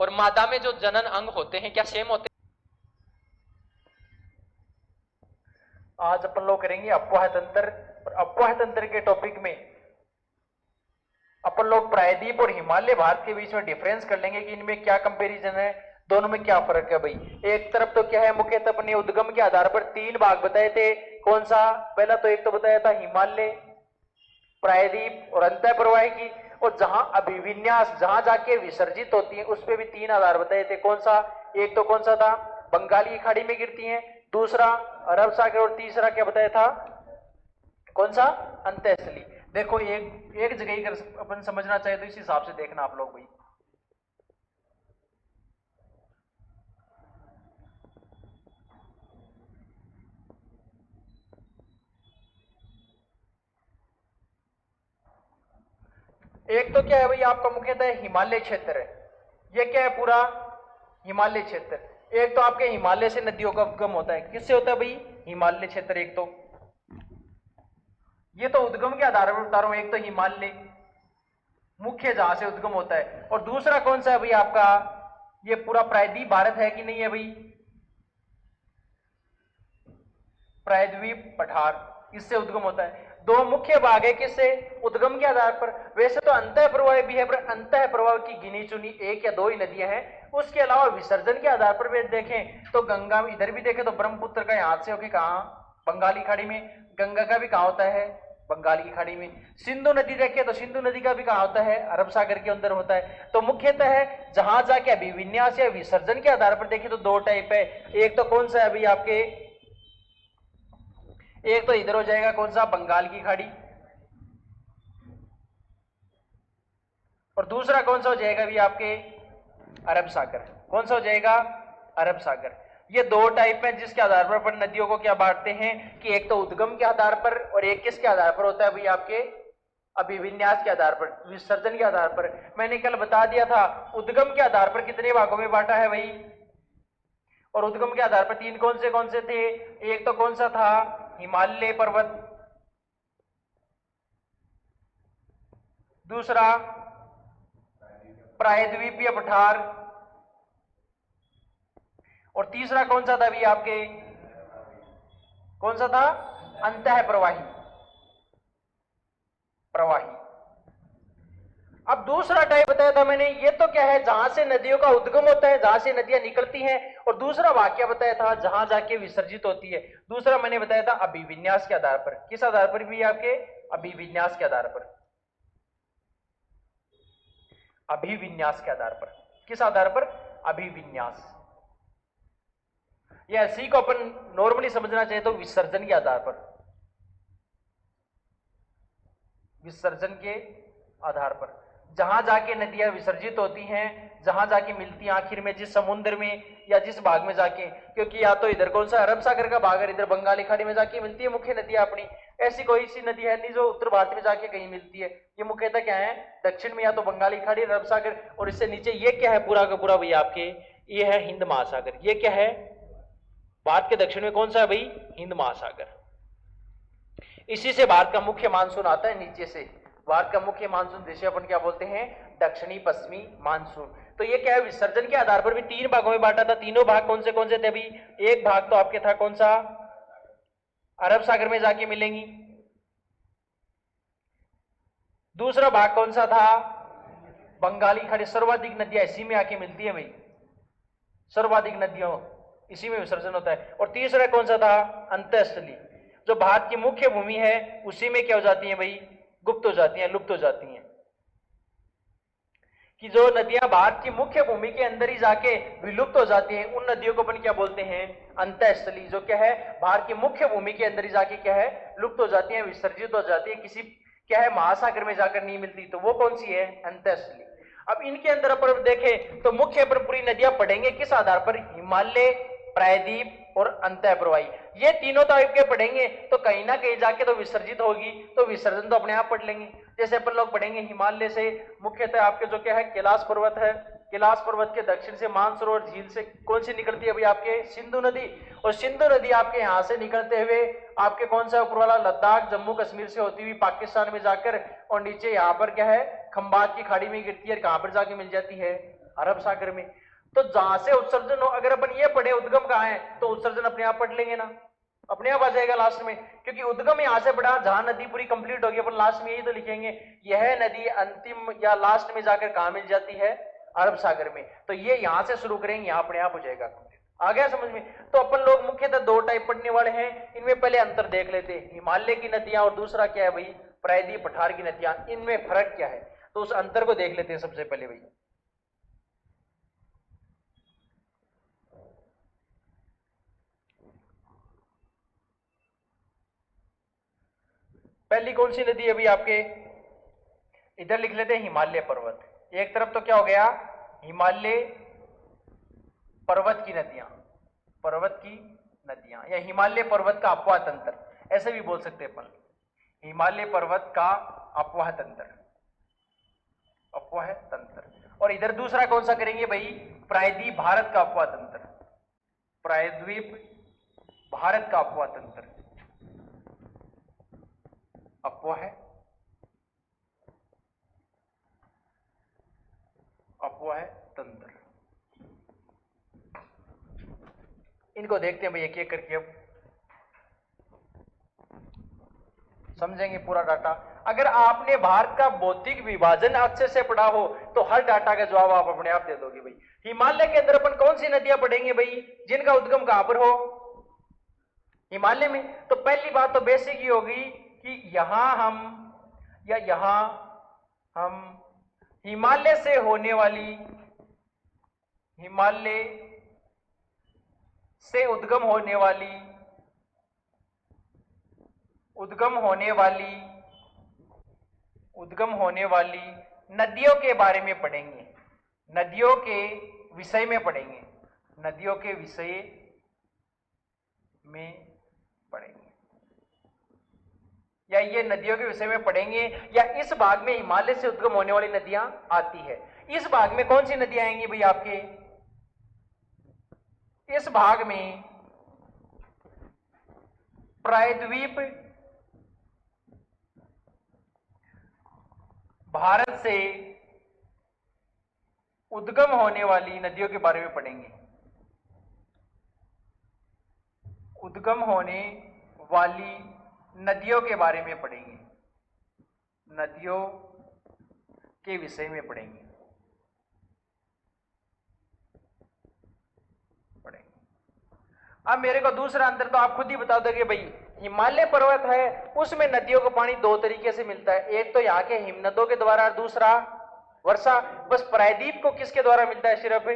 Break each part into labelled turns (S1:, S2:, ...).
S1: और मादा में जो जनन अंग होते हैं क्या सेम होते हैं?
S2: आज अपन लोग करेंगे अफवाह तंत्र। और अफवाह तंत्र के टॉपिक में अपन लोग प्रायद्वीप और हिमालय भारत के बीच में डिफरेंस कर लेंगे कि इनमें क्या कंपैरिजन है, दोनों में क्या फर्क है भाई। एक तरफ तो क्या है, मुख्यतः अपने उद्गम के आधार पर तीन भाग बताए थे। कौन सा? पहला तो एक तो बताया था हिमालय, प्रायद्वीप और अंतः प्रवाह की। और जहां अभिविन्यास, जहां जाके विसर्जित होती है, उस पर भी तीन आधार बताए थे। कौन सा? एक तो कौन सा था? बंगाली की खाड़ी में गिरती हैं, दूसरा अरब सागर, और तीसरा क्या बताया था? कौन सा? अंतःस्थली। देखो एक एक जगह ही अगर अपन समझना चाहे तो इस हिसाब से देखना आप लोग भाई। एक तो क्या है भाई, आपका मुख्यतः हिमालय क्षेत्र है। ये क्या है? पूरा हिमालय क्षेत्र। एक तो आपके हिमालय से नदियों का उद्गम होता है। किससे होता है भाई? हिमालय क्षेत्र। एक तो ये तो उद्गम के आधार पर बता रहा हूं। एक तो हिमालय मुख्य जहां से उद्गम होता है, और दूसरा कौन सा है भाई आपका? ये पूरा प्रायद्वीप भारत है कि नहीं है भाई? प्रायद्वीप पठार, इससे उद्गम होता है। दो मुख्य भाग है किससे? उद्गम के आधार पर। वैसे तो अंतः प्रवाह भी है, पर अंतः प्रवाह की गिनी चुनी एक या दो ही नदियां हैं। उसके अलावा विसर्जन के आधार पर भी देखें तो गंगा, इधर भी देखें तो ब्रह्मपुत्र का यहां से होकर कहां? बंगाली खाड़ी में। गंगा का भी कहां होता है? बंगाल की खाड़ी में। सिंधु नदी देखें तो सिंधु नदी का भी कहां होता है? अरब सागर के अंदर होता है। तो मुख्यतः है जहां जाके अभिविन्यास या विसर्जन के आधार पर देखें तो दो टाइप है। एक तो कौन सा है अभी आपके? एक तो इधर हो जाएगा कौन सा? बंगाल की खाड़ी। और दूसरा कौन सा हो जाएगा भी आपके? अरब सागर। कौन सा हो जाएगा? अरब सागर। ये दो टाइप हैं जिसके आधार पर अपन नदियों को क्या बांटते हैं कि एक तो उद्गम के आधार पर, और एक किसके आधार पर होता है भाई आपके? अभिविन्यास के आधार पर, विसर्जन के आधार पर। मैंने कल बता दिया था उद्गम के आधार पर कितने भागों में बांटा है भाई, और उद्गम के आधार पर तीन कौन से थे? एक तो कौन सा था? हिमालय पर्वत, दूसरा प्रायद्वीपीय पठार, और तीसरा कौन सा था अभी आपके? कौन सा था? अंतः प्रवाही। प्रवाही। अब दूसरा टाइप बताया था मैंने, ये तो क्या है? जहां से नदियों का उद्गम होता है, जहां से नदियां निकलती हैं। और दूसरा वाक्य बताया था जहां जाके विसर्जित होती है। दूसरा मैंने बताया था अभिविन्यास के आधार पर। किस आधार पर भी आपके? अभिविन्यास के आधार पर। अभिविन्यास के आधार पर। किस आधार पर? अभिविन्यास। या सी को अपन नॉर्मली समझना चाहिए तो विसर्जन के आधार पर। विसर्जन के आधार पर जहां जाके नदियां विसर्जित होती हैं, जहां जाके मिलती हैं आखिर में, जिस समुद्र में या जिस भाग में जाके। क्योंकि या तो इधर कौन सा अरब सागर का भाग है, इधर बंगाली खाड़ी में जाके मिलती है मुख्य नदियां अपनी। ऐसी कोई सी नदी है नहीं जो उत्तर भारत में जाके कहीं मिलती है। ये मुख्यतः क्या है? दक्षिण में या तो बंगाली खाड़ी, अरब सागर, और इससे नीचे ये क्या है पूरा का पूरा भैया आपके? ये है हिंद महासागर। ये क्या है? भारत के दक्षिण में कौन सा है भाई? हिंद महासागर। इसी से भारत का मुख्य मानसून आता है नीचे से। भारत का मुख्य मानसून जिसे अपन क्या बोलते हैं? दक्षिणी पश्चिमी मानसून। तो ये क्या है? विसर्जन के आधार पर भी तीन भागों में बांटा था। तीनों भाग कौन से थे अभी? एक भाग तो आपके था कौन सा? अरब सागर में जाके मिलेंगी। दूसरा भाग कौन सा था? बंगाली खाड़ी। सर्वाधिक नदियां इसी में आके मिलती है भाई। सर्वाधिक नदियों इसी में विसर्जन होता है। और तीसरा कौन सा था? अंतःस्थली। जो भारत की मुख्य भूमि है उसी में क्या हो जाती है भाई? गुप्त हो जाती हैं, लुप्त हो जाती हैं। कि जो नदियां भारत की मुख्य भूमि के अंदर ही जाके विलुप्त हो जाती हैं, उन नदियों को अपन क्या बोलते हैं? अंतःस्थली। जो क्या है? भारत की मुख्य भूमि के अंदर ही जाके क्या है? लुप्त हो जाती है, विसर्जित हो जाती है, किसी क्या है महासागर में जाकर नहीं मिलती। तो वो कौन सी है? अंतःस्थली। अब इनके अंदर अपन देखें तो मुख्य पर पूरी नदियां पढ़ेंगे किस आधार पर? हिमालय, प्रायद्वीप और अंतः प्रवाही। ये तीनों टाइप के पढ़ेंगे तो कहीं ना कहीं जाके तो विसर्जित होगी, तो विसर्जन तो अपने आप पढ़ लेंगे। जैसे अपन लोग पढ़ेंगे हिमालय से मुख्यतः आपके जो क्या है? कैलाश पर्वत है। कैलाश पर्वत के दक्षिण से मानसरोवर झील से कौन सी निकलती है भाई आपके? सिंधु नदी। और सिंधु नदी आपके यहां से निकलते हुए आपके कौन सा ऊपर वाला? लद्दाख, जम्मू कश्मीर से होती हुई पाकिस्तान में जाकर और नीचे यहाँ पर क्या है? खंबात की खाड़ी में गिरती है, कहां पर जाके मिल जाती है? अरब सागर में। तो जहां से उत्सर्जन हो, अगर अपन ये पढ़े उद्गम कहाँ है, तो उत्सर्जन अपने आप पढ़ लेंगे ना, अपने आप आ जाएगा लास्ट में, क्योंकि उद्गम यहां से पढ़ा, जहां नदी पूरी कंप्लीट होगी अपन लास्ट में यही तो लिखेंगे, यह नदी अंतिम या लास्ट में जाकर कहां मिल जाती है, अरब सागर में। तो ये यहां से शुरू करेंगे, यहां अपने आप हो जाएगा। आ गया समझ में? तो अपन लोग मुख्यतः दो टाइप पढ़ने वाले हैं, इनमें पहले अंतर देख लेते हैं, हिमालय की नदियां और दूसरा क्या है भाई, प्रायद्वीप पठार की नदियां, इनमें फर्क क्या है, तो उस अंतर को देख लेते हैं सबसे पहले भाई। पहली कौन सी नदी है भाई आपके, इधर लिख लेते हैं हिमालय पर्वत, एक तरफ तो क्या हो गया, हिमालय पर्वत की नदियां, पर्वत की नदियां, या हिमालय पर्वत का अपवाह तंत्र, ऐसे भी बोल सकते हैं अपन, हिमालय पर्वत का अपवाह तंत्र, अपवाह तंत्र। और इधर दूसरा कौन सा करेंगे भाई, प्रायद्वीप भारत का अपवाह तंत्र, प्रायद्वीप भारत का अपवाह तंत्र, अपवाह अपवाह तंत्र। इनको देखते हैं भाई एक एक करके, अब समझेंगे पूरा डाटा। अगर आपने भारत का भौतिक विभाजन अच्छे से पढ़ा हो तो हर डाटा का जवाब आप अपने आप दे दोगे भाई। हिमालय के अंदर अपन कौन सी नदियां पढ़ेंगे भाई, जिनका उद्गम कहां पर हो, हिमालय में। तो पहली बात तो बेसिक ही होगी कि यहां हम, या यहां हम हिमालय से होने वाली, हिमालय से उद्गम होने वाली, उद्गम होने वाली, उद्गम होने वाली नदियों के बारे में पढ़ेंगे, नदियों के विषय में पढ़ेंगे, नदियों के विषय में पढ़ेंगे, या ये नदियों के विषय में पढ़ेंगे, या इस भाग में हिमालय से उद्गम होने वाली नदियां आती है। इस भाग में कौन सी नदियां आएंगी भाई आपके, इस भाग में प्रायद्वीप भारत से उद्गम होने वाली नदियों के बारे में पढ़ेंगे, उद्गम होने वाली नदियों के बारे में पढ़ेंगे, नदियों के विषय में पढ़ेंगे, अब मेरे को दूसरा अंतर तो आप खुद ही बता दोगे भाई। हिमालय पर्वत है, उसमें नदियों को पानी दो तरीके से मिलता है, एक तो यहाँ के हिमनदों के द्वारा, दूसरा वर्षा। बस प्रायद्वीप को किसके द्वारा मिलता है, सिर्फ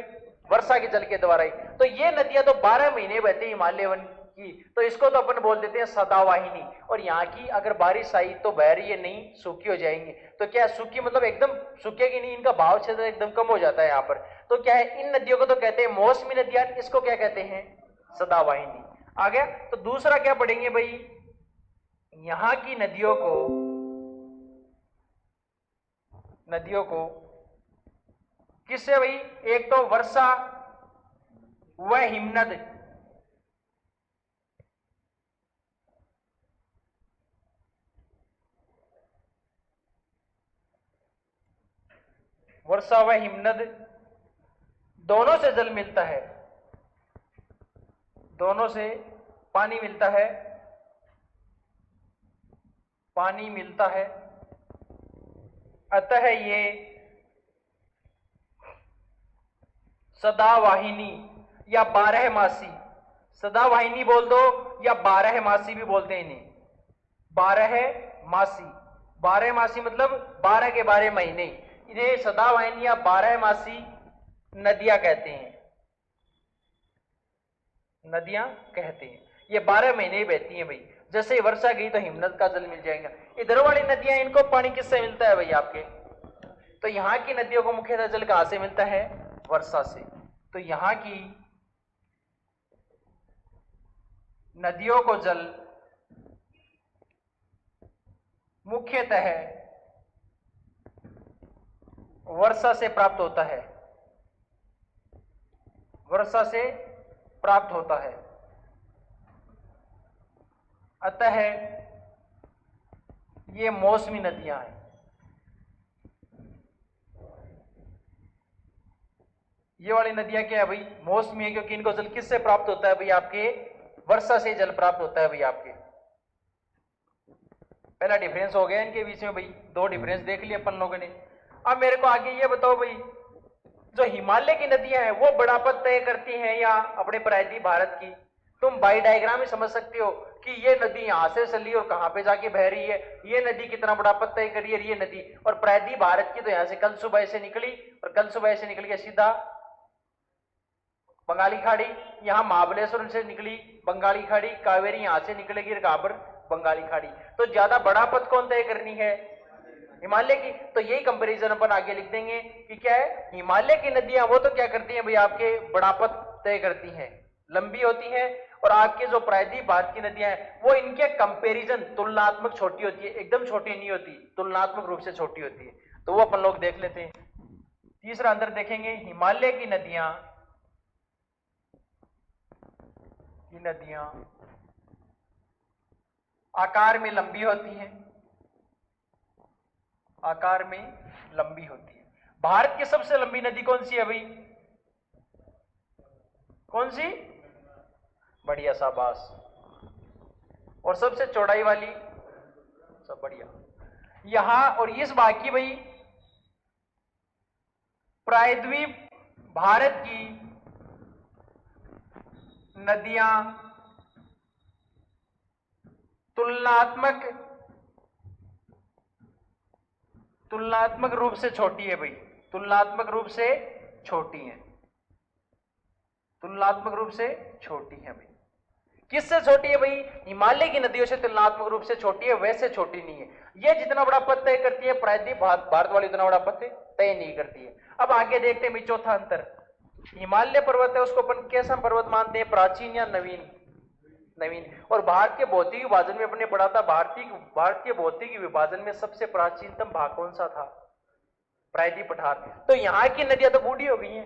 S2: वर्षा के जल के द्वारा ही। तो ये नदियां तो 12 महीने बहती है हिमालय वन की, तो इसको तो अपन बोल देते हैं सदावाहिनी। और यहाँ की अगर बारिश आई तो बह रही है, नहीं सूखी हो जाएंगे। तो क्या सूखी मतलब एकदम सूखेगी नहीं, इनका भाव क्षेत्र एकदम कम हो जाता है यहाँ पर। तो क्या है, इन नदियों को तो कहते हैं मौसमी नदियां, इसको क्या कहते हैं, सदावाहिनी। आ गया। तो दूसरा क्या पढ़ेंगे भाई, यहां की नदियों को, नदियों को किससे भाई, एक तो वर्षा व हिमनद, वर्षा व हिमनद दोनों से जल मिलता है, दोनों से पानी मिलता है, पानी मिलता है। अतः ये सदावाहिनी या 12 मासी, सदावाहिनी बोल दो या 12 मासी भी बोलते हैं इन्हें, 12 मासी। 12 मासी मतलब 12 के 12 महीने, इन्हें सदावाहिनी या 12 मासी नदियां कहते हैं, नदियां कहते हैं। ये 12 महीने ही बहती हैं भाई। जैसे वर्षा गई तो हिमनद का जल मिल जाएगा। इधर वाली नदियां, इनको पानी किससे मिलता है भाई आपके, तो यहां की नदियों को मुख्यतः जल कहां से मिलता है, वर्षा से। तो यहां की नदियों को जल मुख्यतः वर्षा से प्राप्त होता है, वर्षा से प्राप्त होता है। अतः ये मौसमी नदियां हैं। ये वाली नदियां क्या है भाई, मौसमी है, क्योंकि इनको जल किससे प्राप्त होता है भाई, आपके वर्षा से जल प्राप्त होता है भाई आपके। पहला डिफरेंस हो गया इनके बीच में भाई, दो डिफरेंस देख लिए अपन लोगों ने। अब मेरे को आगे ये बताओ भाई, जो हिमालय की नदियां हैं वो बढ़ापत तय करती हैं या अपने प्रायद्वीप भारत की? तुम बाई डायग्राम ही समझ सकते हो कि ये नदी यहां से चली और कहां पे जाके बह रही है, ये नदी कितना बढ़ापत तय करी है ये नदी। और प्रायद्वीप भारत की तो यहां से कल सुबह से निकली और कल सुबह से निकल के सीधा बंगाली खाड़ी, यहां महाबलेश्वर से निकली बंगाली खाड़ी, कावेरी यहां से निकलेगी काबर बंगाली खाड़ी। तो ज्यादा बढ़ापत कौन तय करनी है, हिमालय की। तो यही कंपैरिजन अपन आगे लिख देंगे कि क्या है, हिमालय की नदियां वो तो क्या करती हैं भाई, आपके बढ़ापत तय करती हैं, लंबी होती हैं। और आपके जो प्रायद्वीप भारत की नदियां हैं वो इनके कंपैरिजन तुलनात्मक छोटी होती है, एकदम छोटी नहीं होती, तुलनात्मक रूप से छोटी होती है। तो वो अपन लोग देख लेते हैं। तीसरा अंतर देखेंगे, हिमालय की नदियां आकार में लंबी होती हैं, आकार में लंबी होती है। भारत की सबसे लंबी नदी कौन सी है भाई, कौन सी, बढ़िया शाबाश। और सबसे चौड़ाई वाली, सब बढ़िया। यहां और इस बाकी भाई प्रायद्वीप भारत की नदियां तुलनात्मक रूप से छोटी है भाई, तुलनात्मक रूप से छोटी है, तुलनात्मक रूप से छोटी है भाई। किससे छोटी है भाई, हिमालय की नदियों से तुलनात्मक रूप से छोटी है, वैसे छोटी नहीं है। ये जितना बड़ा पद तय करती है प्रायद्वीप भारत वाली उतना बड़ा पद तय नहीं करती है। अब आगे देखते हैं भाई चौथा अंतर, हिमालय पर्वत है उसको अपन कैसा पर्वत मानते हैं, प्राचीन या नवीन, नवीन। और भारत के भौतिक विभाजन में अपने पढ़ा था, भारत के भौतिक विभाजन में सबसे प्राचीनतम भाग कौन सा था, प्रायद्वीप पठार। तो यहाँ की नदियां तो बूढ़ी हो गई हैं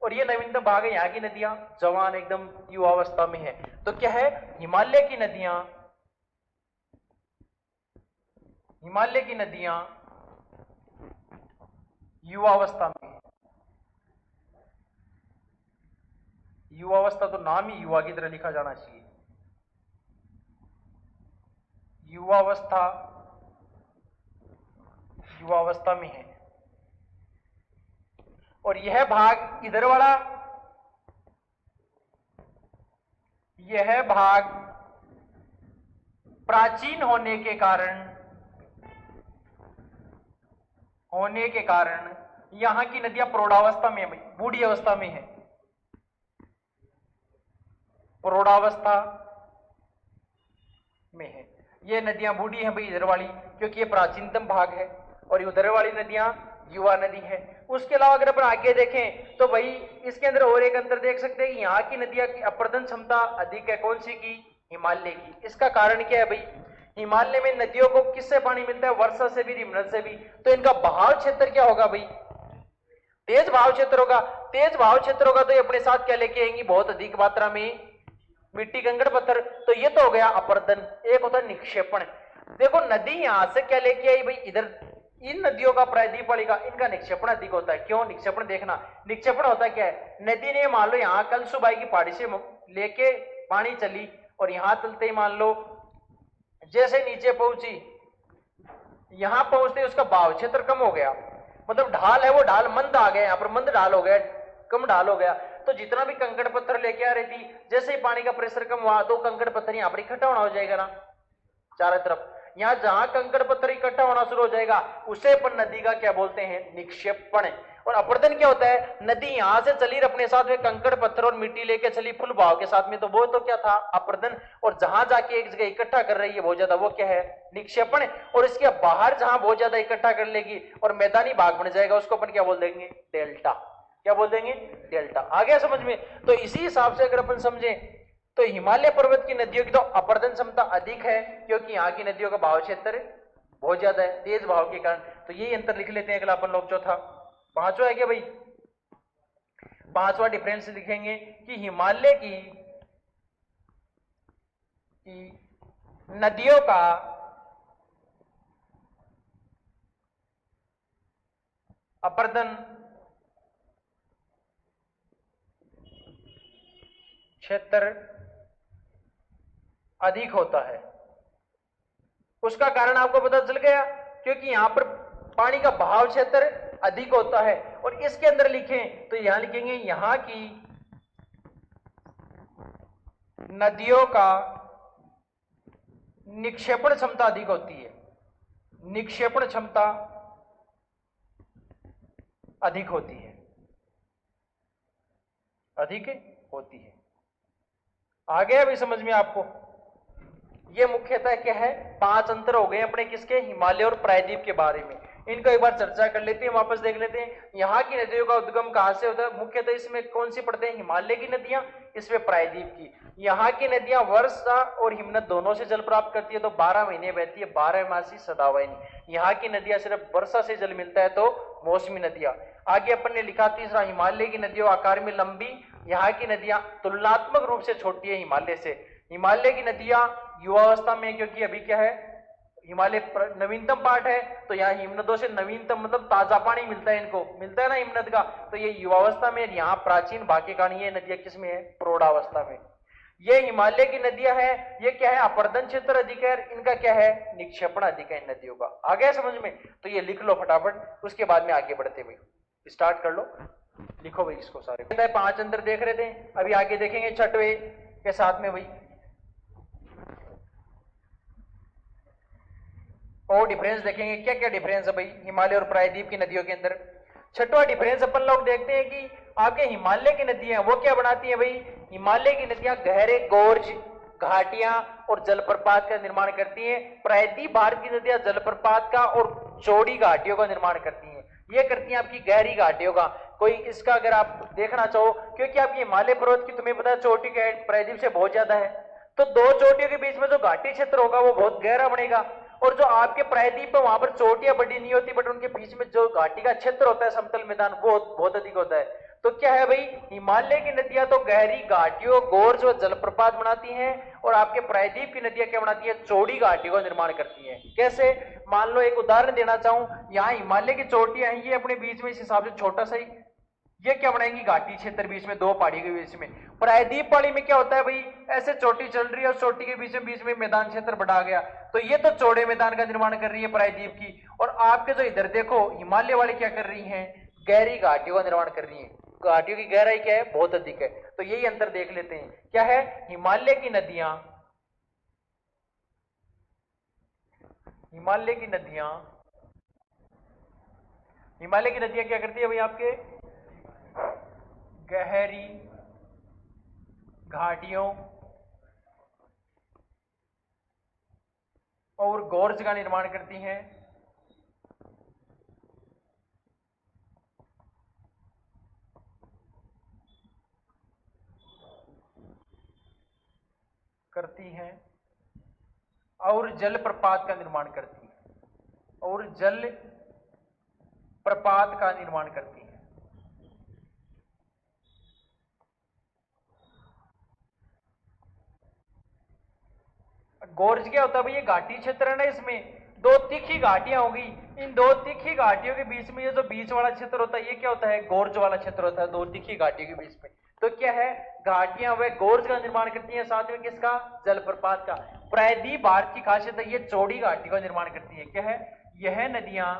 S2: और ये नवीनतम भाग है, यहाँ की नदियां जवान एकदम युवावस्था में है। तो क्या है, हिमालय की नदियां युवावस्था में है। युवावस्था तो नाम ही युवा की तरह लिखा जाना चाहिए, युवावस्था में है। और यह भाग इधर वाला, यह भाग प्राचीन होने के कारण यहां की नदियां प्रौढ़ावस्था में है, बूढ़ी अवस्था में है, प्रौढ़ावस्था में है। ये नदियां बूढ़ी हैं भाई इधर वाली, क्योंकि ये प्राचीनतम भाग है, और उधर वाली नदियां युवा नदी है। उसके अलावा अगर अपन आगे देखें तो भाई इसके अंदर और एक अंतर देख सकते हैं, यहाँ की नदियां की अपर्दन क्षमता अधिक है, कौन सी की, हिमालय की। इसका कारण क्या है भाई, हिमालय में नदियों को किससे पानी मिलता है, वर्षा से भी, हिमनद से भी। तो इनका बहाव क्षेत्र क्या होगा भाई, तेज बहाव क्षेत्र होगा। तेज बहाव क्षेत्र होगा तो ये अपने साथ क्या लेके आएंगी, बहुत अधिक मात्रा में मिट्टी, कंकड़, पत्थर। तो ये तो हो गया अपर्दन। एक होता है निक्षेपण। देखो नदी यहां से क्या लेके आई भाई, इधर इन नदियों का, प्रायद्वीप वाली का, इनका निक्षेपण अधिक होता है। क्यों निक्षेपण, देखना निक्षेपण होता क्या है, नदी ने मान लो यहां कल सुबाई की पहाड़ी से लेके पानी चली और यहां चलते ही मान लो जैसे नीचे पहुंची, यहां पहुंचते उसका बहाव क्षेत्र कम हो गया, मतलब ढाल है वो ढाल मंद आ गया, यहां पर मंद ढाल हो गया, कम ढाल हो गया। तो जितना भी कंकड़ पत्थर लेके आ रही थी, जैसे ही पानी का प्रेशर कम हुआ तो कंकड़ पत्थर यहां पर इकट्ठा होना हो जाएगा ना चारों तरफ। यहां जहां कंकड़ पत्थर इकट्ठा होना शुरू हो जाएगा उसे अपन नदी का क्या बोलते हैं, निक्षेपण। और अपर्दन क्या होता है, नदी यहां से चली अपने साथ में कंकड़ पत्थर और मिट्टी लेके चली फुल बहाव के साथ में, तो वो तो क्या था, अपर्दन। और जहां जाके एक जगह इकट्ठा कर रही है बहुत ज्यादा, वो क्या है, निक्षेपण। और इसके बाहर जहां बहुत ज्यादा इकट्ठा कर लेगी और मैदानी भाग बन जाएगा, उसको अपन क्या बोल देंगे, डेल्टा। क्या बोल देंगे, डेल्टा। आ गया समझ में। तो इसी हिसाब से अगर अपन समझे तो हिमालय पर्वत की नदियों की तो अपर्दन क्षमता अधिक है, क्योंकि यहाँ की नदियों का बहाव क्षेत्र बहुत ज्यादा है, तेज बहाव के कारण। तो यही अंतर लिख लेते हैं। अगला अपन लोग चौथा, पांचवा है क्या भाई, पांचवा डिफरेंस लिखेंगे कि हिमालय की नदियों का अपर्दन क्षेत्र अधिक होता है। उसका कारण आपको पता चल गया, क्योंकि यहां पर पानी का बहाव क्षेत्र अधिक होता है। और इसके अंदर लिखें तो यहां लिखेंगे यहां की नदियों का निक्षेपण क्षमता अधिक होती है। निक्षेपण क्षमता अधिक होती है, अधिक होती है। आ गया अभी समझ में आपको? ये मुख्यतः क्या है, 5 अंतर हो गए अपने किसके, हिमालय और प्रायद्वीप के बारे में। इनको एक बार चर्चा कर लेते हैं, वापस देख लेते हैं। यहाँ की नदियों का उद्गम कहां से होता है? मुख्यतः इसमें कौन सी पड़ते हैं? हिमालय की नदियां, इसमें प्रायद्वीप की। यहाँ की नदियां वर्षा और हिमनद दोनों से जल प्राप्त करती है, तो 12 महीने बहती है, 12 मासी सदाबहानी। यहाँ की नदियां सिर्फ वर्षा से जल मिलता है, तो मौसमी नदियां। आगे अपन ने लिखा तीसरा, हिमालय की नदियों आकार में लंबी, यहाँ की नदियां तुलनात्मक रूप से छोटी है हिमालय से। हिमालय की नदियां युवावस्था में, क्योंकि अभी क्या है, हिमालय नवीनतम पार्ट है, तो यहाँ हिमनदों से नवीनतम मतलब ताजा पानी मिलता है, इनको मिलता है ना हिमनद का, तो ये युवावस्था में। यहाँ प्राचीन भाग्य के कारण ये नदियां किसमें है? प्रौढ़ावस्था में। ये हिमालय की नदियां है, ये क्या है, अपर्दन क्षेत्र अधिक है, इनका क्या है, निक्षेपण अधिक है इन नदियों का। आ गया समझ में? तो ये लिख लो फटाफट, उसके बाद में आगे बढ़ते भाई, स्टार्ट कर लो, लिखो भाई इसको सारे। 5 अंतर देख रहे थे, अभी आगे देखेंगे 6वें के साथ में भाई। और डिफरेंस देखेंगे, क्या क्या डिफरेंस है भाई हिमालय और प्रायद्वीप की नदियों के अंदर। 6वां डिफरेंस अपन लोग देखते हैं कि आपके हिमालय की नदियां वो क्या बनाती हैं भाई? हिमालय की नदियां गहरे गोर्ज, घाटियां और जलप्रपात का निर्माण करती हैं। प्रायद्वीप भारत की नदियां जलप्रपात का और चौड़ी घाटियों का निर्माण करती हैं। ये करती हैं आपकी गहरी घाटियों का। कोई इसका अगर आप देखना चाहो, क्योंकि आपकी हिमालय पर्वत की तुम्हें पता है चोटी का प्रायद्वीप से बहुत ज्यादा है, तो 2 चोटियों के बीच में जो घाटी क्षेत्र होगा वो बहुत गहरा बनेगा। और जो आपके प्रायद्वीप है वहां पर चोटियां बड़ी नहीं होती, बट उनके बीच में जो घाटी का क्षेत्र होता है, समतल मैदान, वो बहुत अधिक होता है। तो क्या है भाई, हिमालय की नदियां तो गहरी घाटियों, गोर्ज व जलप्रपात बनाती हैं, और आपके प्रायद्वीप की नदियां क्या बनाती है? चौड़ी घाटियों का निर्माण करती हैं। कैसे? मान लो एक उदाहरण देना चाहूं, यहाँ हिमालय की चोटियां हैं, ये अपने बीच में इस हिसाब से छोटा सा ही, ये क्या बनाएंगी? घाटी क्षेत्र बीच में, 2 पहाड़ी के बीच में। प्रायद्वीप पहाड़ी में क्या होता है भाई, ऐसे चोटी चल रही है और चोटी के बीच में मैदान क्षेत्र बढ़ा गया, तो ये तो चौड़े मैदान का निर्माण कर रही है प्रायद्वीप की। और आपके जो इधर देखो हिमालय वाले क्या कर रही हैं? गहरी घाटियों का निर्माण कर रही है। घाटियों की गहराई क्या है? बहुत अधिक है। तो यही अंतर देख लेते हैं, क्या है? हिमालय की नदियां हिमालय की नदियां क्या करती है भाई? आपके गहरी घाटियों और गोर्ज का निर्माण करती हैं। और जल प्रपात का निर्माण करती हैं, और जल प्रपात का निर्माण करती हैं। गोर्ज क्या होता है भाई? ये घाटी क्षेत्र है ना, इसमें 2 तीखी घाटियां होगी। इन 2 तीखी घाटियों के बीच में ये जो बीच वाला क्षेत्र होता है, ये क्या होता है? गोर्ज वाला क्षेत्र होता है 2 तीखी घाटियों के बीच में। तो क्या है? घाटियां वे गोर्ज का निर्माण करती हैं, साथ में किसका? जलप्रपात का। प्रायद्वीप भारत की खासियत है, ये चौड़ी घाटी का निर्माण करती है। क्या है? यह नदियां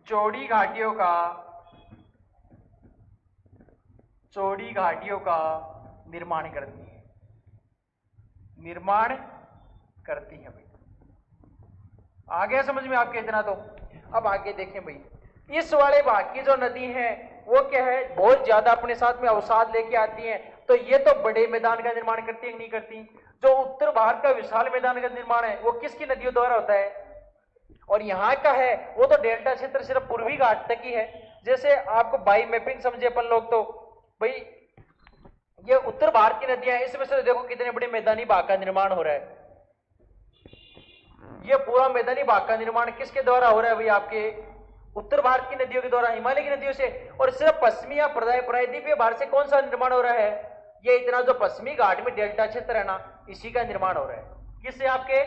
S2: चौड़ी घाटियों का निर्माण करती है भाई। आ गया समझ में आपके इतना? तो अब आगे देखें भाई, इस वाले भाग की जो नदी है वो क्या है? बहुत ज्यादा अपने साथ में अवसाद लेके आती है। तो ये तो बड़े मैदान का निर्माण करती है, नहीं करती? जो उत्तर भारत का विशाल मैदान का निर्माण है वो किसकी नदियों द्वारा होता है? और यहाँ का है वो तो डेल्टा क्षेत्र सिर्फ पूर्वी घाट तक ही है। जैसे आपको बाई मैपिंग समझे अपन लोग, तो भाई ये उत्तर भारत की नदियां हैं, इसमें से देखो कितने बड़े मैदानी भाग का निर्माण हो रहा है। ये पूरा मैदानी भाग का निर्माण किसके द्वारा हो रहा है भाई? आपके उत्तर भारत की नदियों के द्वारा, हिमालय की नदियों से। और सिर्फ पश्चिमी या प्रायद्वीपीय भारत से कौन सा निर्माण हो रहा है? ये इतना जो पश्चिमी घाट में डेल्टा क्षेत्र है ना, इसी का निर्माण हो रहा है। किससे? आपके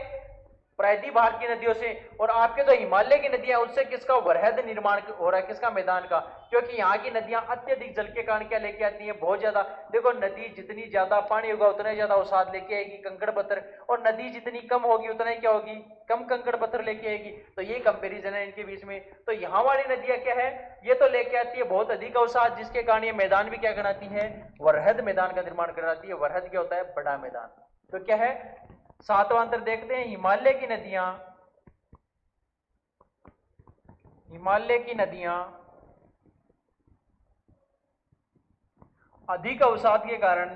S2: प्रायद्वीप भाग की नदियों से, और आपके जो हिमालय की नदियां उससे किसका वृहद निर्माण हो रहा है, किसका, मैदान का। क्योंकि यहाँ की नदियां अत्यधिक जल के कारण क्या लेके आती हैं, बहुत ज्यादा। देखो नदी जितनी ज्यादा पानी होगा उतना ही ज्यादा अवसाद लेके आएगी, कंकड़ पत्थर, और नदी जितनी कम होगी उतना ही क्या होगी, कम कंकड़ पत्थर लेके आएगी। तो ये कंपेरिजन है इनके बीच में। तो यहाँ वाली नदियां क्या है, ये तो लेके आती है बहुत अधिक अवसाद, जिसके कारण ये मैदान भी क्या कराती है, वृहद मैदान का निर्माण कराती है। वृहद क्या होता है, बड़ा मैदान। तो क्या है, सातवां अंतर देखते हैं, हिमालय की नदियां, हिमालय की नदियां अधिक अवसाद के कारण,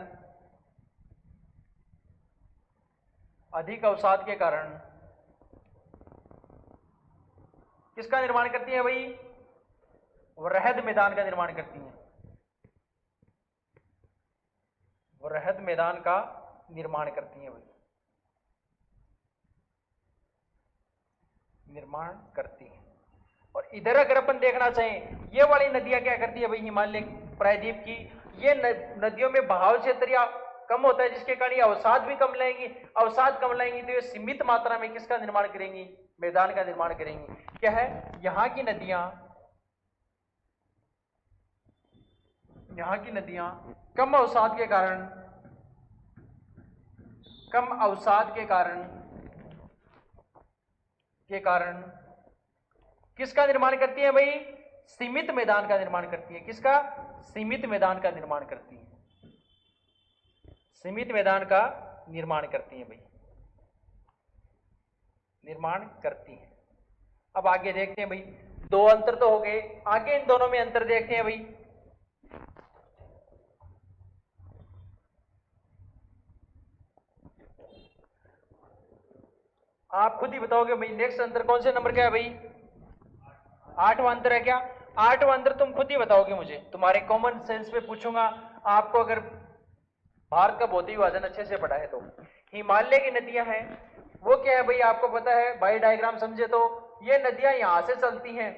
S2: अधिक अवसाद के कारण किसका निर्माण करती है भाई, वृहद मैदान का निर्माण करती हैं, वृहद मैदान का निर्माण करती हैं भाई, निर्माण करती हैं। और इधर अगर अपन देखना चाहें, ये वाली नदियां क्या करती है भाई, हिमालय प्रायद्वीप की, ये नदियों में बहाव क्षेत्र या कम होता है, जिसके कारण ये अवसाद भी कम लाएंगी। अवसाद कम लाएंगी तो ये सीमित मात्रा में किसका निर्माण करेंगी, मैदान का निर्माण करेंगी। क्या है, यहाँ की नदियां, यहाँ की नदियां कम अवसाद के कारण, कम अवसाद के कारण किसका निर्माण करती है भाई, सीमित मैदान का निर्माण करती है। किसका, सीमित मैदान का निर्माण करती है, सीमित मैदान का निर्माण करती है भाई, निर्माण करती है। अब आगे देखते हैं भाई, दो अंतर तो हो गए, आगे इन दोनों में अंतर देखते हैं भाई। आप खुद ही बताओगे भाई, नेक्स्ट अंतर कौन से नंबर का है भाई, 8वां अंतर है क्या, 8वां अंतर तुम खुद ही बताओगे मुझे, तुम्हारे कॉमन सेंस पे पूछूंगा आपको, अगर भारत का भौतिक विभाजन अच्छे से पढ़ा है तो। हिमालय की नदियां हैं वो क्या है भाई, आपको पता है, बाई डायग्राम समझे तो, ये नदियां यहां से चलती हैं।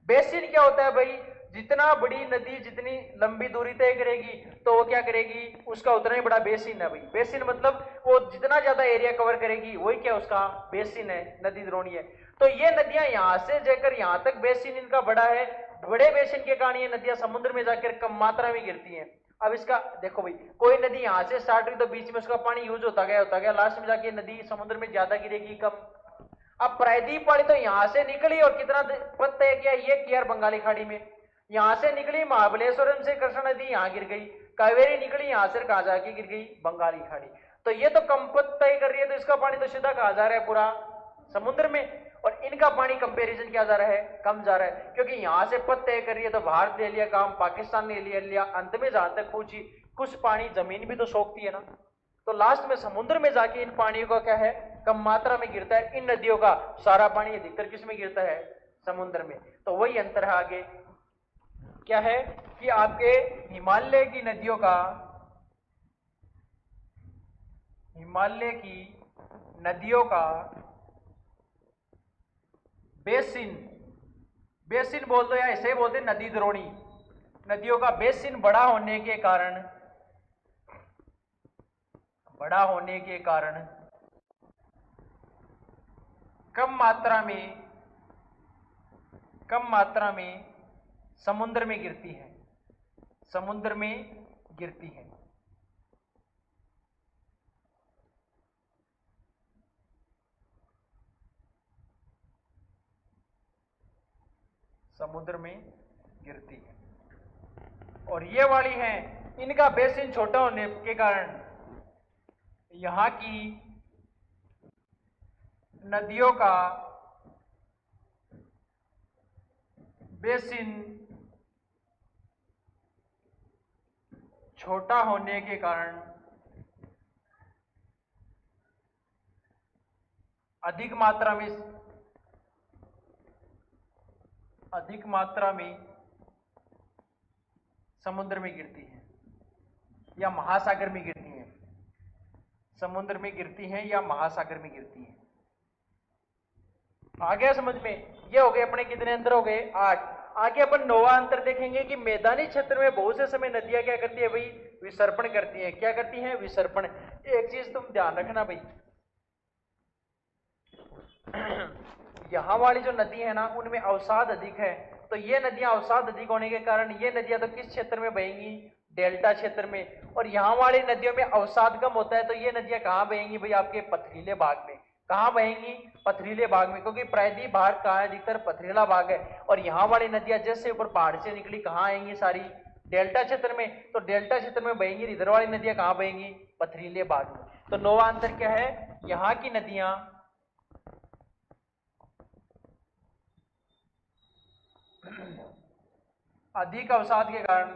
S2: बेसिन क्या होता है भाई, जितना बड़ी नदी जितनी लंबी दूरी तय करेगी तो वो क्या करेगी, उसका उतना ही बड़ा बेसिन है भाई। बेसिन मतलब वो जितना ज्यादा एरिया कवर करेगी वही क्या उसका बेसिन है, नदी द्रोणी है। तो ये नदियां यहां से जाकर यहां तक बेसिन इनका बड़ा है, बड़े बेसिन के कारण ये नदियां समुद्र में जाकर कम मात्रा में गिरती हैं। अब इसका देखो भाई, कोई नदी यहां से स्टार्ट हुई तो बीच में उसका पानी यूज होता गया, लास्ट में जाके नदी समुद्र में ज्यादा गिरेगी, कम। अब प्रायद्वीप वाली तो यहां से निकली और कितना पद तय किया, ये किया बंगाली खाड़ी में, यहां से निकली महाबलेश्वरम से कृष्णा नदी यहां गिर गई, कावेरी निकली यहां से कहा जाके गिर गई बंगाली खाड़ी। तो ये तो कम पद तय कर रही है, तो इसका पानी तो सीधा कहा जा रहा है पूरा समुद्र में, और इनका पानी कंपैरिजन क्या जा रहा है, कम जा रहा है। क्योंकि यहां से पद तय कर रही है तो भारत ले लिया काम, पाकिस्तान ने ले लिया, अंत में जहां तक पहुंची कुछ पानी जमीन भी तो सोखती है ना, तो लास्ट में समुद्र में जाके इन पानियों का क्या है, कम मात्रा में गिरता है। इन नदियों का सारा पानी अधिकतर किस में गिरता है, समुद्र में। तो वही अंतर है आगे, क्या है कि आपके हिमालय की नदियों का, हिमालय की नदियों का बेसिन, बेसिन बोल दो या ऐसे बोलते नदी द्रोणी, नदियों का बेसिन बड़ा होने के कारण, बड़ा होने के कारण कम मात्रा में समुद्र में गिरती है, समुद्र में गिरती है। समुद्र में गिरती है। और ये वाली है, इनका बेसिन छोटा होने के कारण यहां की नदियों का बेसिन छोटा होने के कारण अधिक मात्रा में समुद्र में गिरती है या महासागर में गिरती है, समुद्र में गिरती हैं या महासागर में गिरती हैं। आ गया समझ में। ये हो गए अपने कितने अंतर हो गए, 8। आगे अपन 9वां अंतर देखेंगे कि मैदानी क्षेत्र में बहुत से समय नदियां क्या करती है भाई, विसर्पण करती हैं। क्या करती हैं, विसर्पण। एक चीज तुम ध्यान रखना भाई, यहाँ वाली जो नदी है ना उनमें अवसाद अधिक है, तो ये नदियां अवसाद अधिक होने के कारण ये नदियां तो किस क्षेत्र में बहेंगी, डेल्टा क्षेत्र में। और यहाँ वाली नदियों में अवसाद कम होता है, तो ये नदियां कहाँ बहेंगी भाई, आपके पथरीले भाग में। कहाँ बहेंगी, पथरीले भाग में, क्योंकि प्रायद्वीप भाग कहाँ है, अधिकतर पथरीला भाग है। और यहाँ वाली नदियां जैसे ऊपर पहाड़ से निकली कहाँ आएंगी, सारी डेल्टा क्षेत्र में। तो डेल्टा क्षेत्र में बहेंगी, इधर वाली नदियां कहाँ बहेंगी, पथरीले भाग में। तो नौवां आंसर क्या है, यहाँ की नदियां अधिक अवसाद के कारण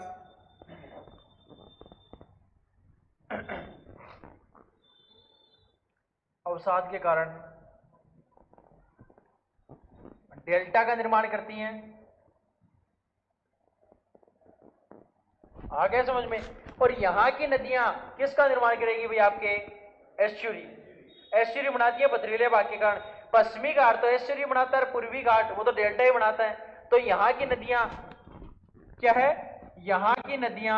S2: अवसाद के कारण डेल्टा का निर्माण करती हैं। आ गया समझ में। और यहां की नदियां किसका निर्माण करेगी भाई, आपके एस्चुरी। एस्चुरी बनाती है पथरीले भाग के कारण। पश्चिमी घाट तो एस्चुरी बनाता है, पूर्वी घाट वो तो डेल्टा ही बनाता है। तो यहां की नदियां क्या है, यहां की नदियां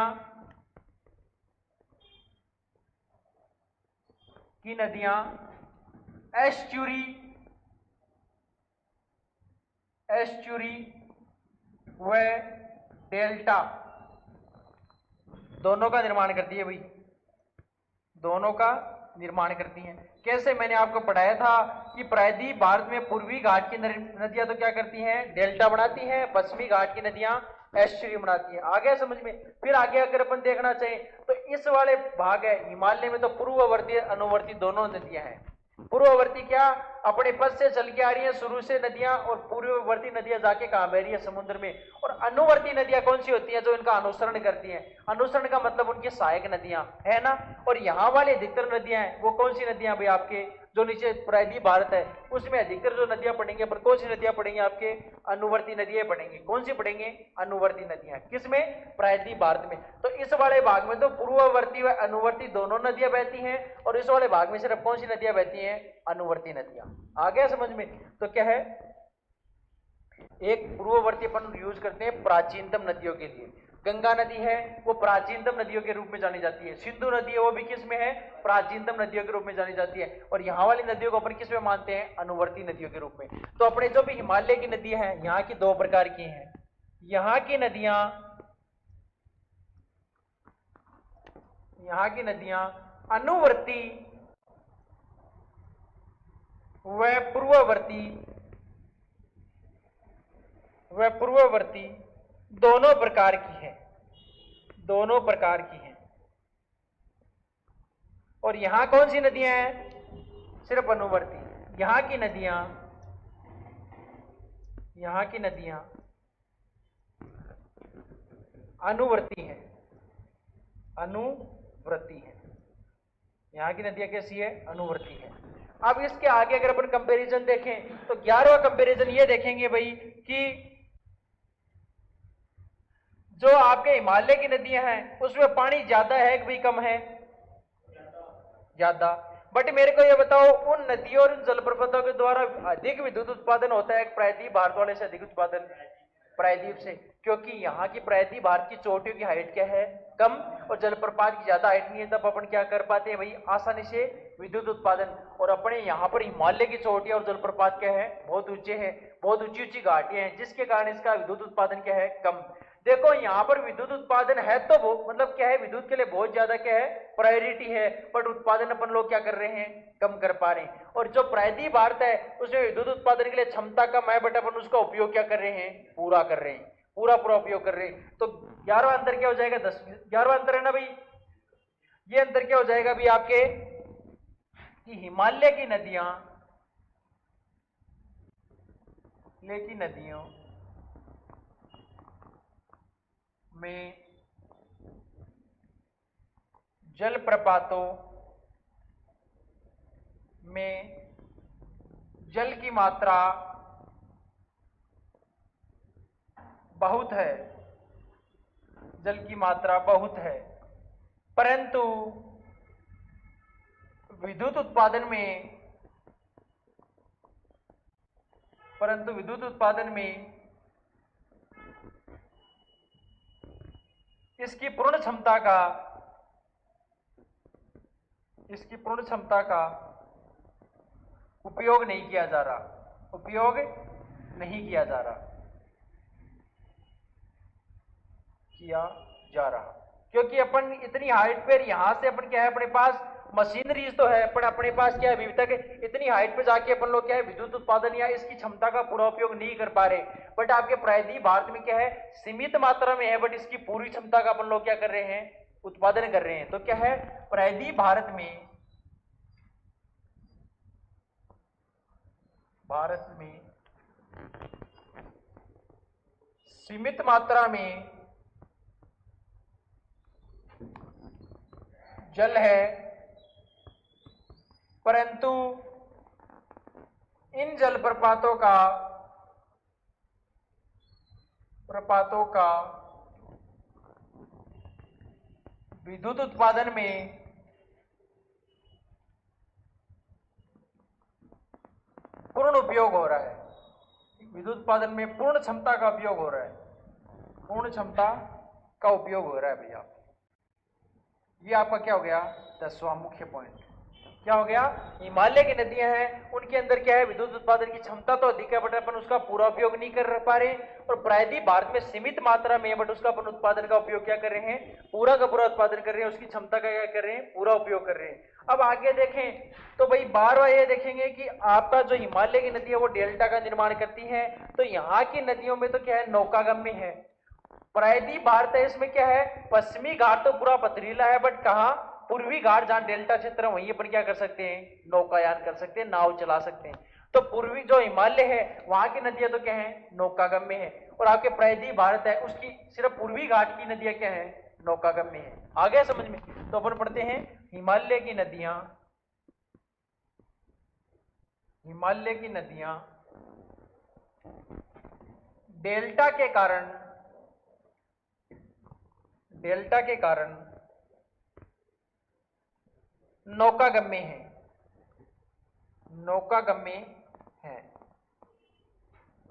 S2: एस्चुरी व डेल्टा दोनों का निर्माण करती है भाई, दोनों का निर्माण करती हैं। कैसे, मैंने आपको पढ़ाया था कि प्रायद्वीप भारत में पूर्वी घाट की नदियां तो क्या करती हैं, डेल्टा बनाती हैं, पश्चिमी घाट की नदियां एस्चुरी बनाती हैं। आ गया समझ में। फिर आगे अगर अपन देखना चाहें तो इस वाले भाग है हिमालय में, तो पूर्ववर्ती अनुवर्ती दोनों नदियां हैं। पूर्ववर्ती क्या, अपने पथ से चल के आ रही है शुरू से नदियां, और पूर्ववर्ती नदियां जाके कहां बह रही है, समुद्र में। और अनुवर्ती नदियां कौन सी होती हैं, जो इनका अनुसरण करती हैं। अनुसरण का मतलब उनकी सहायक नदियां है ना। और यहां वाली अधिकतर नदियां हैं वो कौन सी नदियां भाई, आपके जो नीचे प्रायद्वीप भारत है उसमें अधिकतर जो नदियां पड़ेंगी, पर कौन सी नदियां पड़ेंगी, आपके अनुवर्ती नदियां पड़ेंगी। कौन सी पड़ेंगे, अनुवर्ती नदियां। किसमें, प्रायद्वीप भारत में। तो इस वाले भाग में तो पूर्ववर्ती व अनुवर्ती दोनों नदियां बहती हैं, और इस वाले भाग में सिर्फ कौन सी नदियां बहती हैं, अनुवर्ती नदियां। आ गया समझ में। तो क्या है, एक पूर्ववर्ती अपन यूज करते हैं प्राचीनतम नदियों के लिए। गंगा नदी है वो प्राचीनतम नदियों के रूप में जानी जाती है। सिंधु नदी है वो भी किस में है, प्राचीनतम नदियों के रूप में जानी जाती है। और यहाँ वाली नदियों को अपन किस में मानते हैं, अनुवर्ती नदियों के रूप में। तो अपने जो भी हिमालय की नदियां हैं यहाँ की दो प्रकार की हैं। यहाँ की नदियां अनुवर्ती व पूर्ववर्ती दोनों प्रकार की है, दोनों प्रकार की हैं। और यहां कौन सी नदियां हैं, सिर्फ अनुवर्ती। यहां की नदियां अनुवर्ती हैं, अनुवर्ती हैं। यहां की नदियां कैसी है, अनुवर्ती है। अब इसके आगे अगर अपन कंपैरिजन देखें तो 11वां कंपैरिजन ये देखेंगे भाई कि जो आपके हिमालय की नदियां हैं उसमें पानी ज्यादा है कि भाई कम है, ज्यादा। बट मेरे को ये बताओ, उन नदियों और जलप्रपातों के द्वारा अधिक विद्युत उत्पादन होता है प्रायद्वीप भारत वाले से अधिक उत्पादन, प्रायद्वीप से। क्योंकि यहाँ की प्रायद्वीप भारत की चोटियों की हाइट क्या है, कम, और जलप्रपात की ज्यादा हाइट नहीं है, तब अपन क्या कर पाते हैं भाई, आसानी से विद्युत उत्पादन। और अपने यहाँ पर हिमालय की चोटियां और जलप्रपात क्या है, बहुत ऊंचे हैं, बहुत ऊंची ऊंची घाटियां हैं, जिसके कारण इसका विद्युत उत्पादन क्या है, कम। देखो यहाँ पर विद्युत उत्पादन है तो वो मतलब क्या है, विद्युत के लिए बहुत ज्यादा क्या है, प्रायोरिटी है, बट उत्पादन अपन लोग क्या कर रहे हैं, कम कर पा रहे हैं। और जो प्रायद्वीप भारत है उसमें विद्युत उत्पादन के लिए क्षमता कम है, बट अपन उसका उपयोग क्या कर रहे हैं, पूरा कर रहे हैं, पूरा उपयोग कर रहे हैं। तो 11वां अंतर क्या हो जाएगा, 11वां अंतर है ना भाई। ये अंतर क्या हो जाएगा भाई आपके, कि हिमालय की नदियों में जलप्रपातों में जल की मात्रा बहुत है, जल की मात्रा बहुत है, परंतु विद्युत उत्पादन में इसकी पूर्ण क्षमता का उपयोग नहीं किया जा रहा, उपयोग नहीं किया जा रहा, किया जा रहा, क्योंकि अपन इतनी हाइट पे यहां से अपन क्या है, अपने पास मशीनरीज तो है, पर अपने पास क्या है, अभी तक इतनी हाइट पे जाके अपन लोग क्या है, विद्युत उत्पादन या इसकी क्षमता का पूरा उपयोग नहीं कर पा रहे। बट आपके प्रायद्वीप भारत में क्या है, सीमित मात्रा में है, बट इसकी पूरी क्षमता का अपन लोग क्या कर रहे हैं, उत्पादन कर रहे हैं। तो क्या है, प्रायद्वीप भारत में सीमित मात्रा में जल है, परंतु इन जल प्रपातों का विद्युत उत्पादन में पूर्ण उपयोग हो रहा है, विद्युत उत्पादन में पूर्ण क्षमता का उपयोग हो रहा है, पूर्ण क्षमता का उपयोग हो रहा है भैया। ये आपका क्या हो गया, 10वां मुख्य पॉइंट। क्या हो गया, हिमालय की नदियां हैं, उनके अंदर क्या है, विद्युत उत्पादन की क्षमता तो अधिक है, बट अपन उसका पूरा उपयोग नहीं कर पा रहे। और प्रायद्वीप भारत में सीमित मात्रा में है, बट उसका अपन उत्पादन का उपयोग क्या कर रहे हैं, पूरा का पूरा उत्पादन कर रहे हैं, उसकी क्षमता का क्या कर रहे हैं, पूरा उपयोग कर रहे हैं। अब आगे देखें तो भाई बार बार ये देखेंगे कि आपका जो हिमालय की नदी है वो डेल्टा का निर्माण करती है। तो यहाँ की नदियों में तो क्या है, नौकागम्य है। प्रायद्वीप भारत है, इसमें क्या है, पश्चिमी घाट तो पूरा पथरीला है, बट कहाँ, पूर्वी घाट जहां डेल्टा क्षेत्र है वहीं पर क्या कर सकते हैं, नौकायान कर सकते हैं, नाव चला सकते हैं। तो पूर्वी जो हिमालय है वहां की नदियां तो क्या है, नौकागम्य है। और आपके प्रायद्वीप भारत है उसकी सिर्फ पूर्वी घाट की नदियां क्या है, नौकागम्य है। आ गया समझ में। तो अपन पढ़ते हैं हिमालय की नदियां, हिमालय की नदियां डेल्टा के कारण, डेल्टा के कारण नौकागम्य है, नौकागम्य है।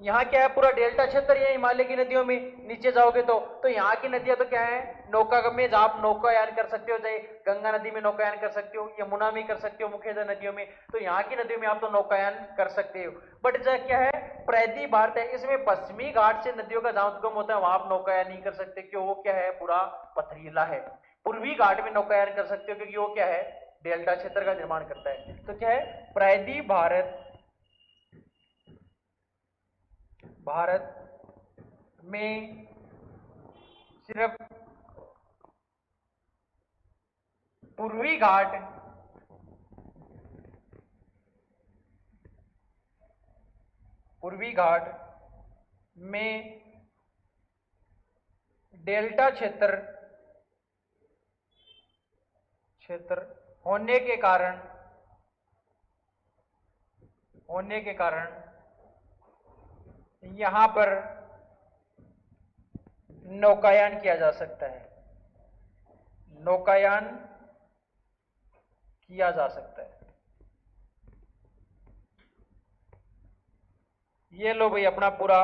S2: यहाँ क्या है, पूरा डेल्टा क्षेत्र है हिमालय की नदियों में। नीचे जाओगे तो यहाँ की नदियां तो क्या है, नौकागम्य, जहां आप नौकायान कर सकते हो, चाहे गंगा नदी में नौकायान कर सकते हो, यमुना में कर सकते हो, मुख्यतः नदियों में। तो यहाँ की नदियों में आप तो नौकायान कर सकते हो। बट जब क्या है, प्रायद्वीप भारत है, इसमें पश्चिमी घाट से नदियों का जहां उद्गम होता है वहां आप नौकायान नहीं कर सकते, क्यों, वो क्या है, पूरा पथरीला है। पूर्वी घाट में नौकायान कर सकते हो, क्योंकि वो क्या है, डेल्टा क्षेत्र का निर्माण करता है। तो क्या है, प्रायद्वीप भारत में सिर्फ पूर्वी घाट में डेल्टा क्षेत्र होने के कारण यहां पर नौकायान किया जा सकता है, नौकायान किया जा सकता है। ये लो भाई, अपना पूरा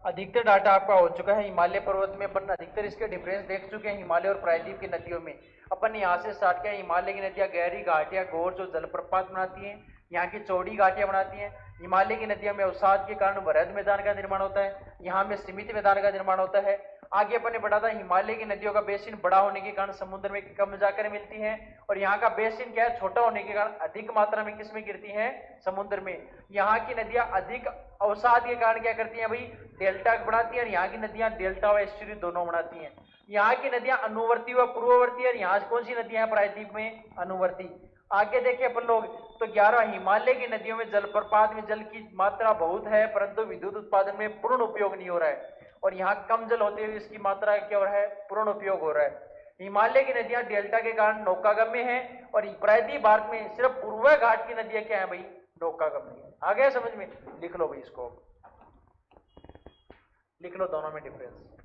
S2: अधिकतर डाटा आपका हो चुका है। हिमालय पर्वत में अपन अधिकतर इसके डिफरेंस देख चुके हैं, हिमालय और प्रायद्वीप की नदियों में। अपन यहां से स्टार्ट किया, हिमालय की नदियां गहरी घाटियां, घोर जो जलप्रपात बनाती हैं, यहाँ की चौड़ी घाटियां बनाती हैं। हिमालय की नदियों में अवसाद के कारण वृहद मैदान का निर्माण होता है, यहाँ में सीमित मैदान का निर्माण होता है। आगे अपन ने पढ़ा था, हिमालय की नदियों का बेसिन बड़ा होने के कारण समुद्र में कम जाकर मिलती है, और यहाँ का बेसिन क्या है, छोटा होने के कारण अधिक मात्रा में किसमें गिरती है, समुद्र में। यहाँ की नदियां अधिक अवसाद के कारण क्या करती हैं भाई, डेल्टा बनाती है, और यहाँ की नदियां डेल्टा व एस्चुरी दोनों बनाती हैं। यहाँ की नदियां अनुवर्ती व पूर्ववर्ती, और यहाँ कौन सी नदियां हैं प्रायद्वीप में, अनुवर्ती। आगे देखिए अपन लोग तो 11 हिमालय की नदियों में जलप्रपात में जल की मात्रा बहुत है, परंतु विद्युत उत्पादन में पूर्ण उपयोग नहीं हो रहा है, और यहाँ कम जल होते हुए इसकी मात्रा क्या हो रहा है, पूर्ण उपयोग हो रहा है। हिमालय की नदियां डेल्टा के कारण नौकागम्य हैं, और प्रायद्वीप भारत में सिर्फ पूर्व घाट की नदियां क्या है भाई, नौकागम्य है। आ गया समझ में। लिख लो भाई, इसको लिख लो, दोनों में डिफरेंस।